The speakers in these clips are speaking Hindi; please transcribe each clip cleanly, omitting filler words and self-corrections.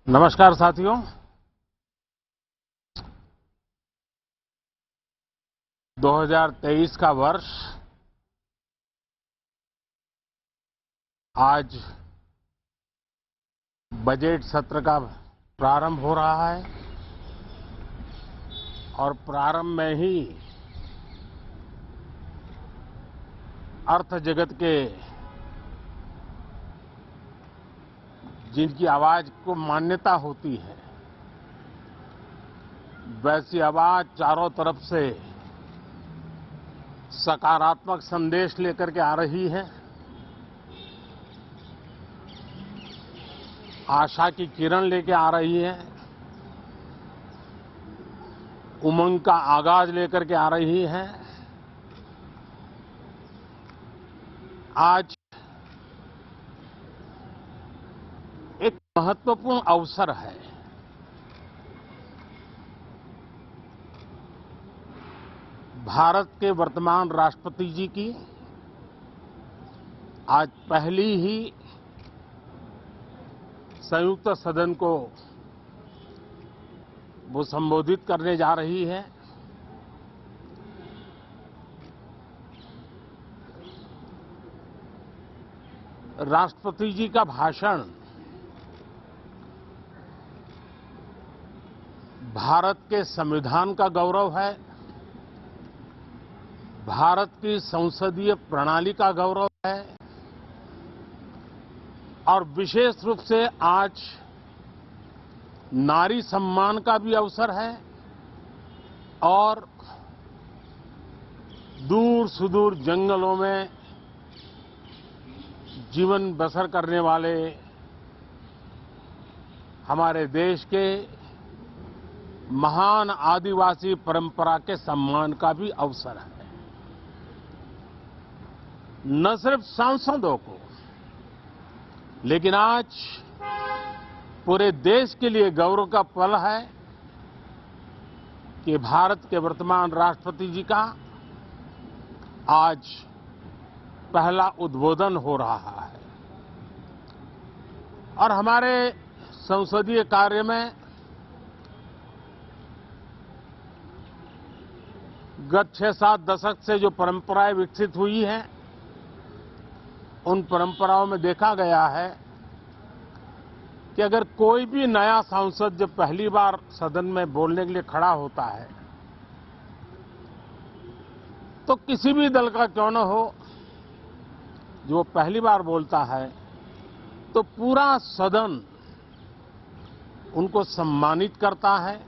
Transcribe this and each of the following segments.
नमस्कार साथियों। दो 2023 का वर्ष आज बजट सत्र का प्रारंभ हो रहा है और प्रारंभ में ही अर्थ जगत के जिनकी आवाज को मान्यता होती है वैसी आवाज चारों तरफ से सकारात्मक संदेश लेकर के आ रही है। आशा की किरण लेकर आ रही है, उमंग का आगाज लेकर के आ रही है। आज एक महत्वपूर्ण अवसर है। भारत के वर्तमान राष्ट्रपति जी की आज पहली ही संयुक्त सदन को वो संबोधित करने जा रही है। राष्ट्रपति जी का भाषण भारत के संविधान का गौरव है, भारत की संसदीय प्रणाली का गौरव है और विशेष रूप से आज नारी सम्मान का भी अवसर है और दूर सुदूर जंगलों में जीवन बसर करने वाले हमारे देश के महान आदिवासी परंपरा के सम्मान का भी अवसर है। न सिर्फ सांसदों को लेकिन आज पूरे देश के लिए गौरव का पल है कि भारत के वर्तमान राष्ट्रपति जी का आज पहला उद्बोधन हो रहा है और हमारे संसदीय कार्य में गत 6-7 दशक से जो परंपराएं विकसित हुई हैं उन परंपराओं में देखा गया है कि अगर कोई भी नया सांसद जब पहली बार सदन में बोलने के लिए खड़ा होता है तो किसी भी दल का क्यों न हो, जो पहली बार बोलता है तो पूरा सदन उनको सम्मानित करता है,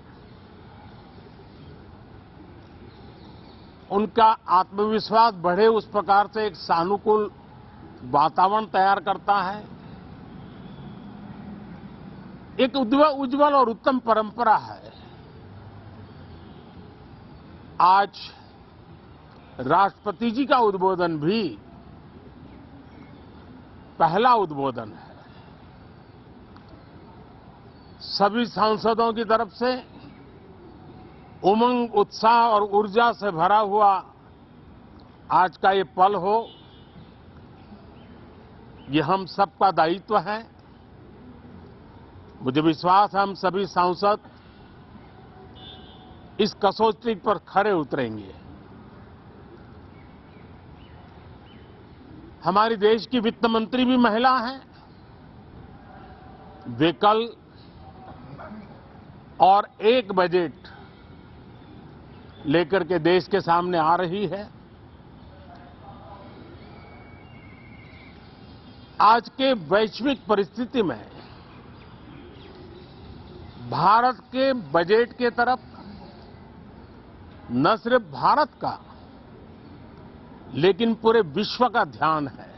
उनका आत्मविश्वास बढ़े उस प्रकार से एक सानुकूल वातावरण तैयार करता है। एक उज्जवल और उत्तम परंपरा है। आज राष्ट्रपति जी का उद्बोधन भी पहला उद्बोधन है। सभी सांसदों की तरफ से उमंग, उत्साह और ऊर्जा से भरा हुआ आज का ये पल हो, ये हम सबका दायित्व है। मुझे विश्वास है हम सभी सांसद इस कसौटी पर खरे उतरेंगे। हमारी देश की वित्त मंत्री भी महिला हैं। वे कल और एक बजट लेकर के देश के सामने आ रही है। आज के वैश्विक परिस्थिति में भारत के बजट के तरफ न सिर्फ भारत का लेकिन पूरे विश्व का ध्यान है।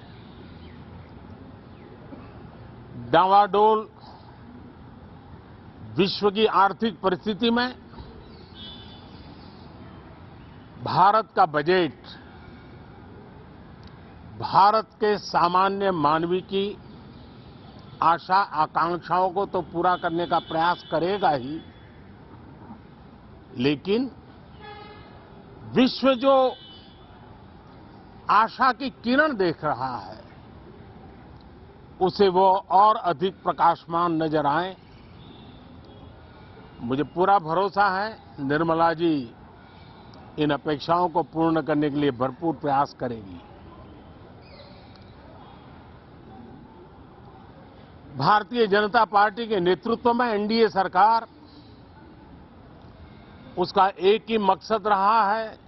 डावाडोल विश्व की आर्थिक परिस्थिति में भारत का बजट भारत के सामान्य मानवी की आशा आकांक्षाओं को तो पूरा करने का प्रयास करेगा ही, लेकिन विश्व जो आशा की किरण देख रहा है उसे वो और अधिक प्रकाशमान नजर आए मुझे पूरा भरोसा है निर्मला जी इन अपेक्षाओं को पूर्ण करने के लिए भरपूर प्रयास करेगी। भारतीय जनता पार्टी के नेतृत्व में एनडीए सरकार, उसका एक ही मकसद रहा है,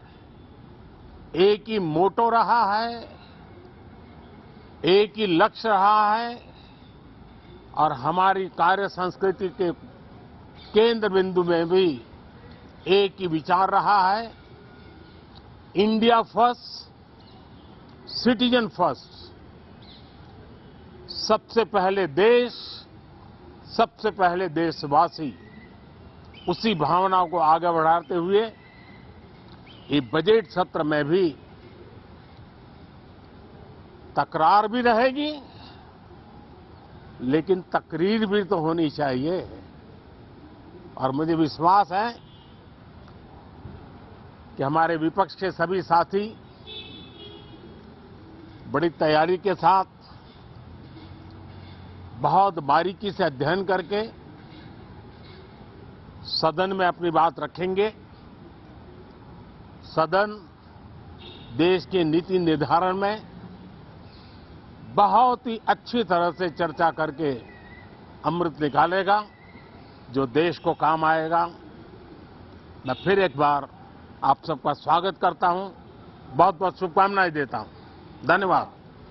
एक ही मोटो रहा है, एक ही लक्ष्य रहा है और हमारी कार्य संस्कृति के केंद्र बिंदु में भी एक ही विचार रहा है, इंडिया फर्स्ट, सिटीजन फर्स्ट। सबसे पहले देश, सबसे पहले देशवासी, उसी भावना को आगे बढ़ाते हुए ये बजट सत्र में भी तकरार भी रहेगी, लेकिन तकरीर भी तो होनी चाहिए। और मुझे विश्वास है कि हमारे विपक्ष के सभी साथी बड़ी तैयारी के साथ, बहुत बारीकी से अध्ययन करके सदन में अपनी बात रखेंगे। सदन देश के नीति निर्धारण में बहुत ही अच्छी तरह से चर्चा करके अमृत निकालेगा, जो देश को काम आएगा। मैं फिर एक बार आप सबका स्वागत करता हूं, बहुत बहुत शुभकामनाएं देता हूं। धन्यवाद।